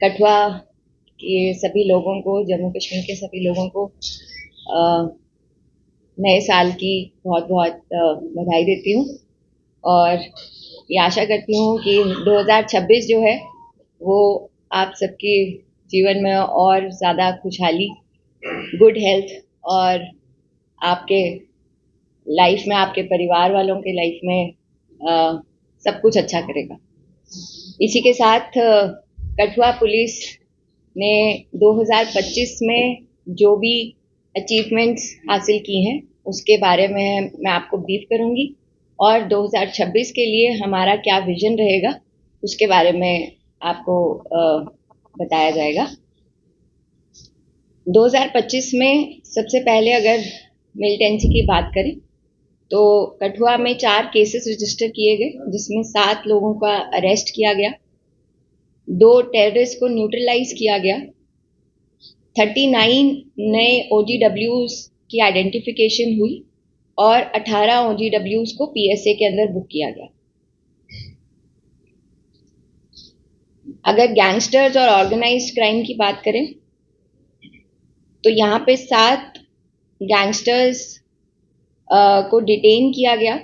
कठुआ के सभी लोगों को, जम्मू कश्मीर के सभी लोगों को नए साल की बहुत बहुत बधाई देती हूँ और ये आशा करती हूँ कि 2026 जो है वो आप सबके जीवन में और ज़्यादा खुशहाली, गुड हेल्थ और आपके लाइफ में, आपके परिवार वालों के लाइफ में सब कुछ अच्छा करेगा। इसी के साथ कठुआ पुलिस ने 2025 में जो भी अचीवमेंट्स हासिल की हैं उसके बारे में मैं आपको ब्रीफ करूंगी और 2026 के लिए हमारा क्या विजन रहेगा उसके बारे में आपको बताया जाएगा। 2025 में सबसे पहले अगर मिलिटेंसी की बात करें तो कठुआ में 4 केसेस रजिस्टर किए गए, जिसमें 7 लोगों का अरेस्ट किया गया, 2 टेररिस्ट को न्यूट्रलाइज किया गया, 39 नए OGWs की आइडेंटिफिकेशन हुई और 18 OGWs को PSA के अंदर बुक किया गया। अगर गैंगस्टर्स और ऑर्गेनाइज्ड क्राइम की बात करें तो यहाँ पे 7 गैंगस्टर्स को डिटेन किया गया,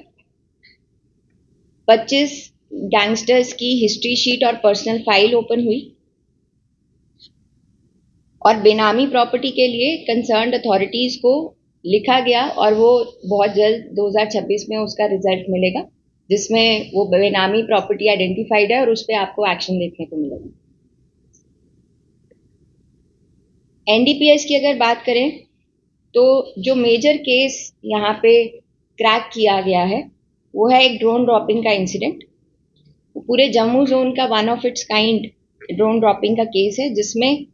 25 गैंगस्टर्स की हिस्ट्री शीट और पर्सनल फाइल ओपन हुई और बेनामी प्रॉपर्टी के लिए कंसर्न्ड अथॉरिटीज को लिखा गया और वो बहुत जल्द 2026 में उसका रिजल्ट मिलेगा, जिसमें वो बेनामी प्रॉपर्टी आइडेंटिफाइड है और उस पर आपको एक्शन देखने को मिलेगा। NDPS की अगर बात करें तो जो मेजर केस यहाँ पे क्रैक किया गया है वो है एक ड्रोन ड्रॉपिंग का इंसिडेंट। पूरे जम्मू जोन का one of its kind drone dropping का केस है, जिसमें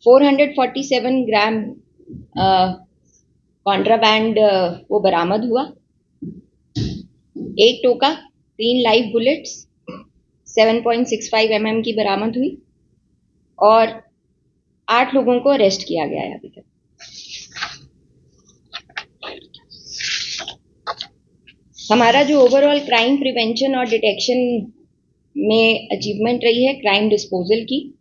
447 ग्राम कॉन्ट्राबैंड वो बरामद हुआ, 1 टोका, 3 लाइव बुलेट्स, 7.65 mm की बरामद हुई और 8 लोगों को अरेस्ट किया गया है अभी तक। हमारा जो ओवरऑल क्राइम प्रिवेंशन और डिटेक्शन में अचीवमेंट रही है क्राइम डिस्पोजल की,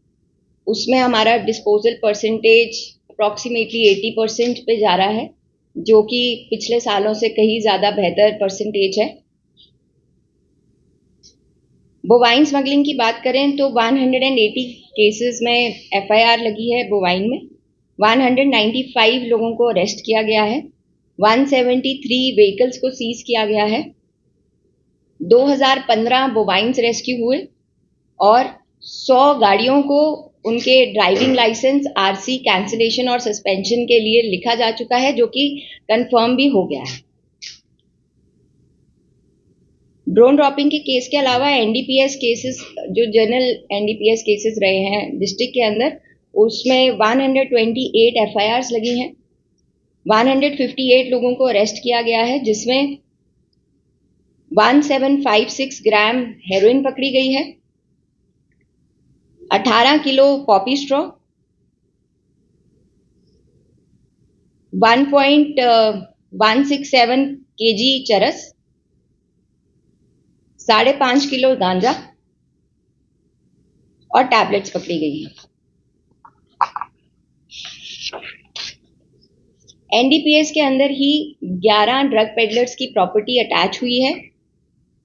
उसमें हमारा डिस्पोजल परसेंटेज अप्रॉक्सीमेटली 80% पे जा रहा है, जो कि पिछले सालों से कहीं ज़्यादा बेहतर परसेंटेज है। बोवाइन स्मगलिंग की बात करें तो 180 केसेस में FIR लगी है बोवाइन में, 195 लोगों को अरेस्ट किया गया है, 173 व्हीकल्स को सीज किया गया है, 2015 बोवाइन्स रेस्क्यू हुए और 100 गाड़ियों को उनके ड्राइविंग लाइसेंस, RC कैंसिलेशन और सस्पेंशन के लिए लिखा जा चुका है, जो कि कंफर्म भी हो गया है। ड्रोन ड्रॉपिंग के केस के अलावा NDPS केसेस, जो जनरल NDPS केसेस रहे हैं डिस्ट्रिक्ट के अंदर, उसमें 128 FIRs लगी हैं, 158 लोगों को अरेस्ट किया गया है, जिसमें 1756 ग्राम हेरोइन पकड़ी गई है, 18 किलो पॉपी स्ट्रॉ, 1.167 kg चरस, 5.5 किलो गांजा और टैबलेट्स पकड़ी गई हैं। NDPS के अंदर ही 11 ड्रग पेडलर्स की प्रॉपर्टी अटैच हुई है,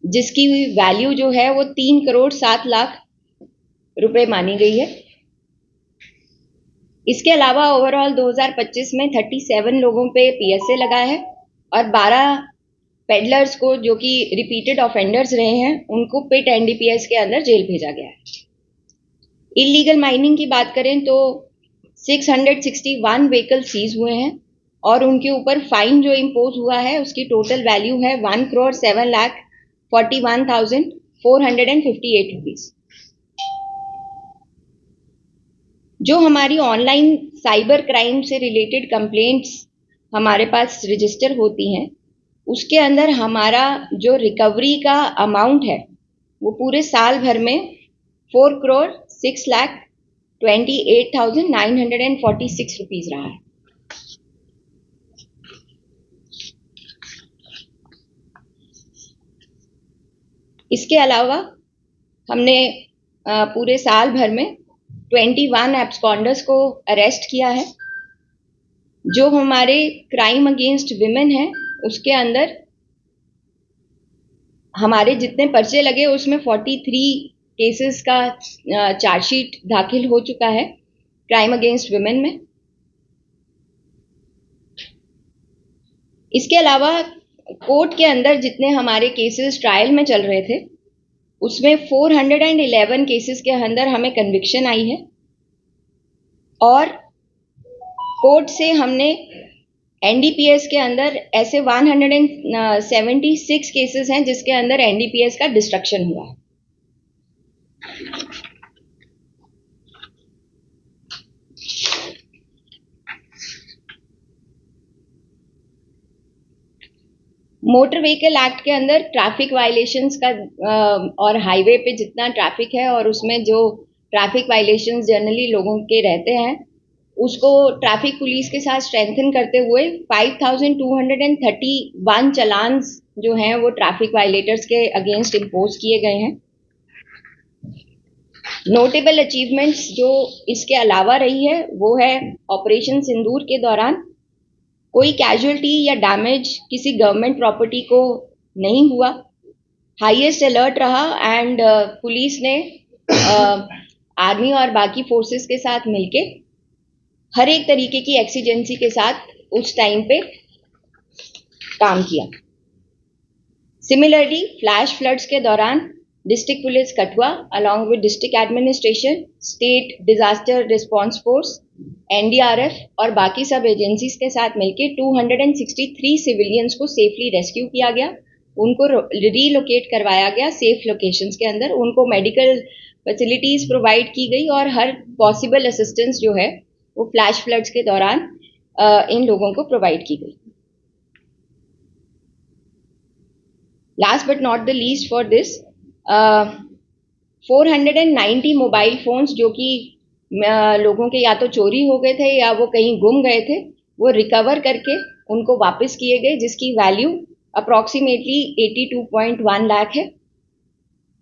जिसकी वैल्यू जो है वो 3 करोड़ 7 लाख रुपए मानी गई है। इसके अलावा ओवरऑल 2025 में 37 लोगों पे PSA लगा है और 12 पेडलर्स को, जो कि रिपीटेड ऑफेंडर्स रहे हैं, उनको पिट NDPS के अंदर जेल भेजा गया है। इलीगल माइनिंग की बात करें तो 661 व्हीकल सीज हुए हैं और उनके ऊपर फाइन जो इम्पोज हुआ है उसकी टोटल वैल्यू है 1,07,41,458 रुपीज। जो हमारी ऑनलाइन साइबर क्राइम से रिलेटेड कंप्लेंट्स हमारे पास रजिस्टर होती हैं, उसके अंदर हमारा जो रिकवरी का अमाउंट है वो पूरे साल भर में 4,06,28,946 रुपीज रहा है। इसके अलावा हमने पूरे साल भर में 21 एब्सकॉन्डर्स को अरेस्ट किया है। जो हमारे क्राइम अगेंस्ट विमेन है उसके अंदर हमारे जितने पर्चे लगे उसमें 43 केसेस का चार्जशीट दाखिल हो चुका है क्राइम अगेंस्ट विमेन में। इसके अलावा कोर्ट के अंदर जितने हमारे केसेस ट्रायल में चल रहे थे उसमें 411 केसेस के अंदर हमें कन्विक्शन आई है और कोर्ट से हमने एनडीपीएस के अंदर ऐसे 176 केसेस हैं जिसके अंदर एनडीपीएस का डिस्ट्रक्शन हुआ है। मोटर व्हीकल एक्ट के अंदर ट्रैफिक वायलेशंस का और हाईवे पे जितना ट्रैफिक है और उसमें जो ट्रैफिक वायलेशंस जनरली लोगों के रहते हैं उसको ट्रैफिक पुलिस के साथ स्ट्रेंथन करते हुए 5231 चलान्स जो हैं वो ट्रैफिक वायलेटर्स के अगेंस्ट इम्पोज किए गए हैं। नोटेबल अचीवमेंट्स जो इसके अलावा रही है वो है ऑपरेशन सिंदूर के दौरान कोई कैजुअल्टी या डैमेज किसी गवर्नमेंट प्रॉपर्टी को नहीं हुआ। हाईएस्ट अलर्ट रहा एंड पुलिस ने आर्मी और बाकी फोर्सेस के साथ मिलके हर एक तरीके की एक्सीजेंसी के साथ उस टाइम पे काम किया। सिमिलरली फ्लैश फ्लड्स के दौरान district police Kathua along with district administration, state disaster response force, NDRF और बाकी सब एजेंसीज के साथ मिलकर 263 सिविलियंस को सेफली रेस्क्यू किया गया। उनको रीलोकेट करवाया गया सेफ लोकेशंस के अंदर। उनको मेडिकल फैसिलिटीज प्रोवाइड की गई और हर पॉसिबल असिस्टेंस जो है वो फ्लैश फ्लड्स के दौरान इन लोगों को प्रोवाइड की गई। Last but not the least for this 490 mobile phones जो कि लोगों के या तो चोरी हो गए थे या वो कहीं गुम गए थे वो रिकवर करके उनको वापस किए गए जिसकी वैल्यू अप्रॉक्सीमेटली 82.1 लाख है।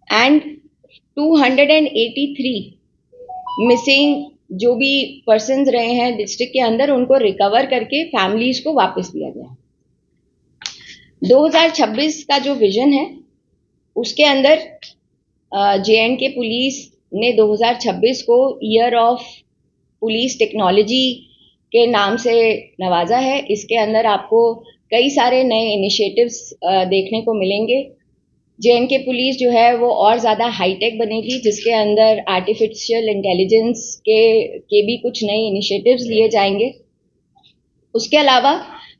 एंड 283 मिसिंग जो भी पर्सन्स रहे हैं डिस्ट्रिक्ट के अंदर उनको रिकवर करके फैमिलीज को वापस दिया गया। 2026 का जो विजन है उसके अंदर जे&के पुलिस ने 2026 को ईयर ऑफ पुलिस टेक्नोलॉजी के नाम से नवाजा है। इसके अंदर आपको कई सारे नए इनिशिएटिव्स देखने को मिलेंगे। जे&के पुलिस जो है वो और ज़्यादा हाईटेक बनेगी जिसके अंदर आर्टिफिशियल इंटेलिजेंस के भी कुछ नए इनिशिएटिव्स लिए जाएंगे। उसके अलावा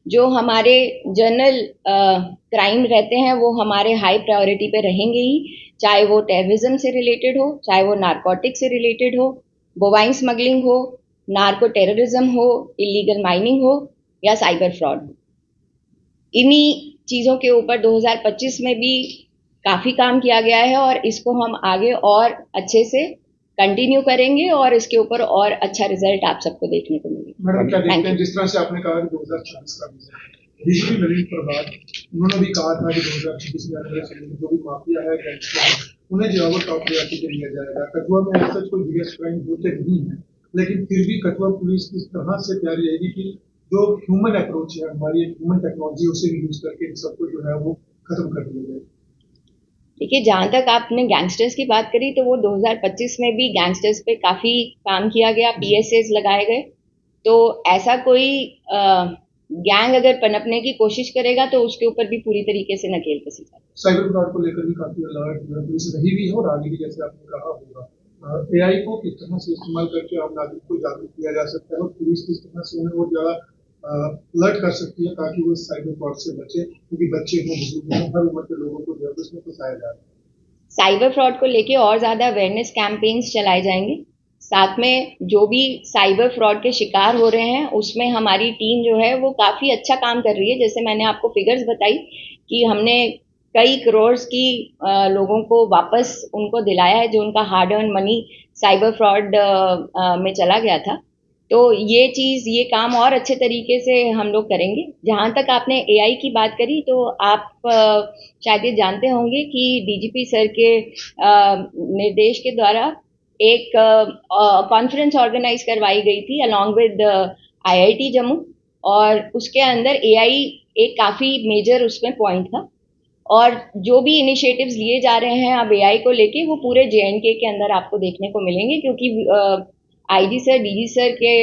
जो हमारे जनरल क्राइम रहते हैं वो हमारे हाई प्रायोरिटी पे रहेंगे ही, चाहे वो टेररिज्म से रिलेटेड हो, चाहे वो नारकोटिक से रिलेटेड हो, बोवाइन स्मगलिंग हो, नार्को टेररिज्म हो, इलीगल माइनिंग हो या साइबर फ्रॉड हो। इन्हीं चीज़ों के ऊपर 2025 में भी काफ़ी काम किया गया है और इसको हम आगे और अच्छे से कंटिन्यू करेंगे और इसके ऊपर और अच्छा रिजल्ट आप सबको देखने को मिलेगा। मैडम क्या देखते हैं जिस तरह से आपने कहा कि 2026 का विजन, डीजीपी नलिन प्रभात उन्होंने भी कहा था कि 2026 में जो भी माफिया है उन्हें जो है वो टॉप प्रायोरिटी पे लिया जाएगा। कठुआ में ऐसा कोई बिगेस्ट क्राइम होते नहीं है लेकिन फिर भी कठुआ पुलिस किस तरह से तैयारी रहेगी कि जो ह्यूमन अप्रोच है हमारी ह्यूमन टेक्नोलॉजी उसे भी यूज करके इन सबको जो है वो खत्म कर दिया जाए। देखिए, जहाँ तक आपने गैंगस्टर्स की बात करी तो वो 2025 में भी गैंगस्टर्स पे काफ़ी काम किया गया, पीएसएस लगाए गए। तो ऐसा कोई गैंग अगर पनपने की कोशिश करेगा तो उसके ऊपर भी पूरी तरीके से नकेल कसी जाए। साइबर फ्रॉड को लेकर भी काफी अलर्ट पुलिस रही भी है और आगे भी जैसे आपने कहा होगा एआई को किस तरह से इस्तेमाल करके आम नागरिक को जागरूक किया जा सकता है और पुलिस किस तरह से उन्हें और ज्यादा अलर्ट कर सकती है ताकि वो साइबर फ्रॉड से बचे, क्योंकि बच्चे हों बुजुर्ग हों हर उम्र के लोगों को जो है उसमें फंसाया जा रहा है। साइबर फ्रॉड को लेके और ज़्यादा अवेयरनेस कैंपेन्स चलाए जाएंगे। साथ में जो भी साइबर फ्रॉड के शिकार हो रहे हैं उसमें हमारी टीम जो है वो काफ़ी अच्छा काम कर रही है। जैसे मैंने आपको फिगर्स बताई कि हमने कई करोड़ की लोगों को वापस उनको दिलाया है जो उनका hard earn money cyber fraud में चला गया था। तो ये चीज़ ये काम और अच्छे तरीके से हम लोग करेंगे। जहाँ तक आपने एआई की बात करी तो आप शायद ये जानते होंगे कि डीजीपी सर के निर्देश के द्वारा एक कॉन्फ्रेंस ऑर्गेनाइज करवाई गई थी अलॉन्ग विद IIT जम्मू, और उसके अंदर AI एक काफ़ी मेजर उसमें पॉइंट था। और जो भी इनिशिएटिव्स लिए जा रहे हैं अब AI को लेके, वो पूरे JNK के अंदर आपको देखने को मिलेंगे, क्योंकि IG सर, DG सर के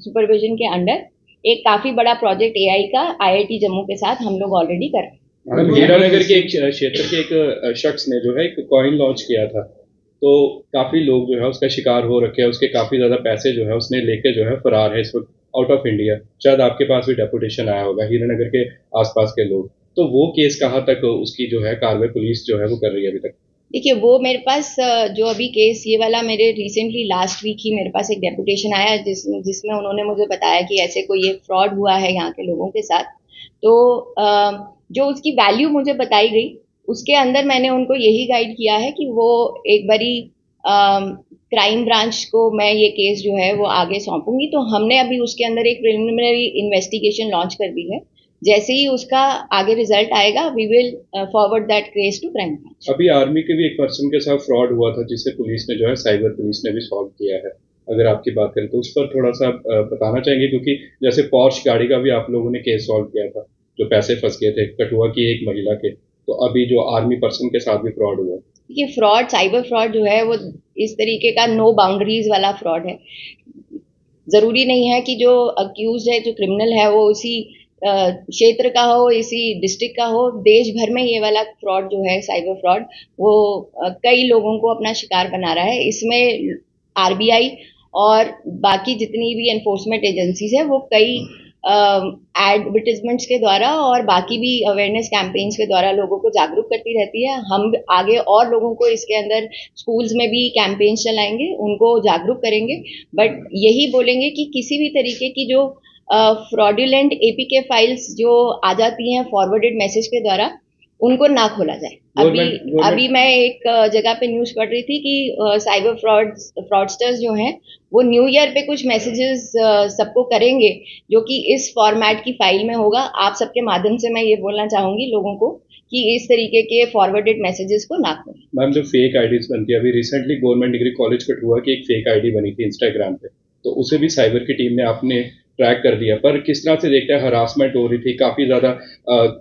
सुपरविजन के अंडर एक काफ़ी बड़ा प्रोजेक्ट AI का IIT जम्मू के साथ हम लोग ऑलरेडी कर रहे हैं। मैम, हीरानगर के एक क्षेत्र के एक शख्स ने जो है एक कॉइन लॉन्च किया था, तो काफी लोग जो है उसका शिकार हो रखे हैं, उसके काफी ज्यादा पैसे जो है उसने लेके जो है फरार है इस वक्त आउट ऑफ इंडिया। शायद आपके पास भी डेपुटेशन आया होगा हीरानगर के आसपास के लोग, तो वो केस कहाँ तक उसकी जो है कार्रवाई पुलिस जो है वो कर रही है अभी तक? देखिए, वो मेरे पास जो अभी केस ये वाला मेरे रिसेंटली लास्ट वीक ही मेरे पास एक डेपुटेशन आया जिसमें उन्होंने मुझे बताया कि ऐसे कोई एक फ्रॉड हुआ है यहाँ के लोगों के साथ। तो जो उसकी वैल्यू मुझे बताई गई, उसके अंदर मैंने उनको यही गाइड किया है कि वो एक बारी क्राइम ब्रांच को मैं ये केस जो है वो आगे सौंपूंगी। तो हमने अभी उसके अंदर एक प्रिलिमिनरी इन्वेस्टिगेशन लॉन्च कर दी है। जैसे ही उसका आगे रिजल्ट आएगा, we will forward that case to crime branch. अभी आर्मी के भी एक पर्सन के साथ फ्रॉड हुआ था जिसे पुलिस ने जो है साइबर पुलिस ने भी सॉल्व किया है। अगर आपकी बात करें तो उस पर थोड़ा सा बताना चाहेंगे, क्योंकि जैसे पॉर्श गाड़ी का भी आप लोगों ने केस सॉल्व किया था, जो पैसे फंस गए थे कठुआ की एक महिला के, तो अभी जो आर्मी पर्सन के साथ भी फ्रॉड हुआ। ये फ्रॉड, साइबर फ्रॉड जो है वो इस तरीके का नो बाउंड्रीज वाला फ्रॉड है। जरूरी नहीं है कि जो अक्यूज है, जो क्रिमिनल है, वो उसी क्षेत्र का हो, इसी डिस्ट्रिक्ट का हो। देश भर में ये वाला फ्रॉड जो है, साइबर फ्रॉड, वो कई लोगों को अपना शिकार बना रहा है। इसमें RBI और बाकी जितनी भी एनफोर्समेंट एजेंसीज है, वो कई एडवर्टिजमेंट्स के द्वारा और बाकी भी अवेयरनेस कैंपेन्स के द्वारा लोगों को जागरूक करती रहती है। हम आगे और लोगों को इसके अंदर स्कूल्स में भी कैंपेन्स चलाएंगे, उनको जागरूक करेंगे, बट यही बोलेंगे कि किसी भी तरीके की जो फ्रॉडुलेंट APK फाइल्स जो आ जाती हैं फॉरवर्डेड मैसेज के द्वारा, उनको ना खोला जाए। अभी मैं एक जगह पे न्यूज़ पढ़ रही थी कि साइबर फ्रॉडस्टर्स जो हैं, वो न्यू ईयर पे कुछ मैसेजेस सबको करेंगे, जो कि इस फॉर्मेट की फाइल में होगा। आप सबके माध्यम से मैं ये बोलना चाहूंगी लोगों को कि इस तरीके के फॉरवर्डेड मैसेजेस को ना खोलें। मैम, जो फेक आईडीज बनती है, अभी recently government degree college Kathua की एक फेक आईडी बनी थी इंस्टाग्राम पे, तो उसे भी साइबर की टीम ने आपने ट्रैक कर दिया, पर किस तरह से देखते हैं हरासमेंट हो रही थी, काफी ज्यादा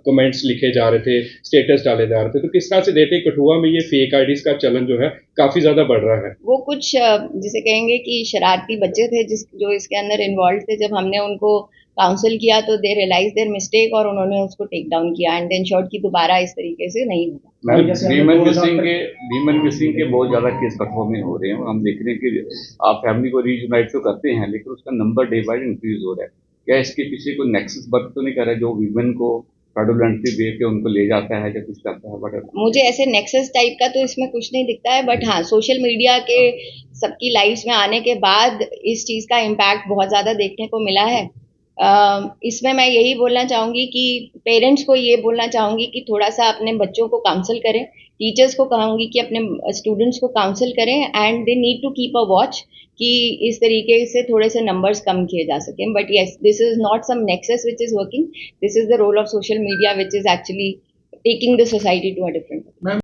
कमेंट्स लिखे जा रहे थे, स्टेटस डाले जा रहे थे, तो किस तरह से देखते हैं कठुआ में ये फेक आईडीज का चलन जो है काफी ज्यादा बढ़ रहा है? वो कुछ जिसे कहेंगे कि शरारती बच्चे थे जो इसके अंदर इन्वॉल्व थे। जब हमने उनको काउंसिल किया तो दे रियलाइज देयर मिस्टेक और उन्होंने उसको टेक डाउन किया एंड इंश्योर्ड कि दोबारा इस तरीके से नहीं होगा। भीमन मिसिंग के बहुत ज्यादा केस कठुआ में हो रहे हैं, हम देख रहे हैं कि आप फैमिली को रीयूनाइट तो करते हैं, लेकिन उसका number day by day increase हो रहा है। क्या इसके पीछे कोई नेक्सस वर्क तो नहीं कर रहा है जो वीमेन को फ्रॉडुलेंटली दे के उनको ले जाता है या कुछ करता है? बट मुझे ऐसे नेक्सस टाइप का तो इसमें कुछ नहीं दिखता है, बट हाँ, सोशल मीडिया के सबकी लाइफ्स में आने के बाद इस चीज़ का इम्पैक्ट बहुत ज़्यादा देखने को मिला है। इसमें मैं यही बोलना चाहूँगी कि पेरेंट्स को ये बोलना चाहूँगी कि थोड़ा सा अपने बच्चों को काउंसिल करें। टीचर्स को कहूँगी कि अपने स्टूडेंट्स को काउंसिल करें and they need to keep a watch कि इस तरीके से थोड़े से नंबर्स कम किए जा सकें। But yes, this is not some nexus which is working, this is the role of social media which is actually taking the society to a different level.